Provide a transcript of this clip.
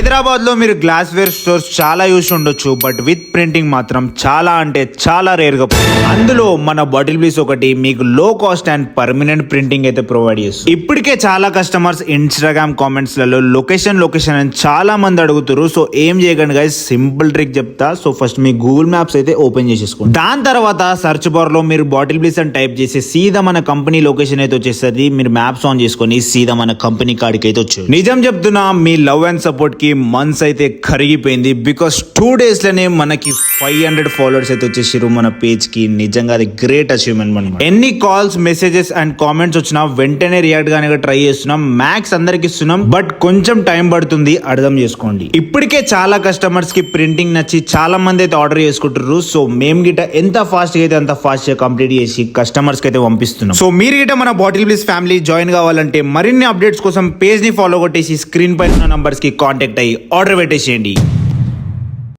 హైదరాబాద్ లో మీరు glass wear stores చాలా యూస్ ఉండొచ్చు, బట్ విత్ ప్రింటింగ్ మాత్రం చాలా అంటే చాలా రేర్ గా. అందులో మన బాటిల్ బ్లీస్ ఒకటి మీకు లో కాస్ట్ అండ్ పర్మనెంట్ ప్రింటింగ్ అయితే ప్రొవైడ్ చేస్తుంది. ఇప్పటికే చాలా కస్టమర్స్ ఇన్స్టాగ్రామ్ కామెంట్స్ లలో లొకేషన్ అని చాలా మంది అడుగుతారు. సో ఏం చేయకండి గైస్, సింపుల్ ట్రిక్ చెప్తా. సో ఫస్ట్ మీ గూగుల్ మ్యాప్స్ అయితే ఓపెన్ చేసేసుకోండి. దాని తర్వాత సర్చ్ బార్ లో మీరు బాటిల్ బ్లీస్ అని టైప్ చేసి సీదా మన కంపెనీ లొకేషన్ అయితే వచ్చేస్తుంది. మీరు మ్యాప్స్ ఆన్ చేసుకొని సీదా మన కంపెనీ కాడికి అయితే వచ్చారు. నిజం చెప్తున్నా, మీ లవ్ అండ్ సపోర్ట్ కి మంత్స్ అయితే కరిగిపోయింది. బికాస్ 2 days లోనే మనకి 500 ఫాలోవర్స్ అయితే వచ్చేసారు మన పేజ్ కి. నిజంగా అది గ్రేట్ అచీవ్మెంట్ అనమాట. ఎన్ని కాల్స్, మెసేజెస్ అండ్ కామెంట్స్ వచ్చినా వెంటనే రియాక్ట్ గానే ట్రై చేస్తున్నాం. మ్యాక్స్ అందరికి ఇస్తున్నాం, బట్ కొంచెం టైం పడుతుంది, అర్థం చేసుకోండి. ఇప్పటికే చాలా కస్టమర్స్ కి ప్రింటింగ్ నచ్చి చాలా మంది అయితే ఆర్డర్ చేసుకుంటారు. సో మేము గిట ఎంత ఫాస్ట్ గా అయితే అంత ఫాస్ట్ గా కంప్లీట్ చేసి కస్టమర్స్ కి అయితే పంపిస్తున్నాం. సో మీరు గిట మన బాటిల్ బ్లీస్ ఫ్యామిలీ జాయిన్ కావాలంటే మరిన్ని అప్డేట్స్ కోసం పేజ్ ని ఫాలో కొట్టేసి స్క్రీన్ పైన నంబర్స్ కి కాంటాక్ట్ అయ్యి ఆర్డర్ పెట్టేసేయండి.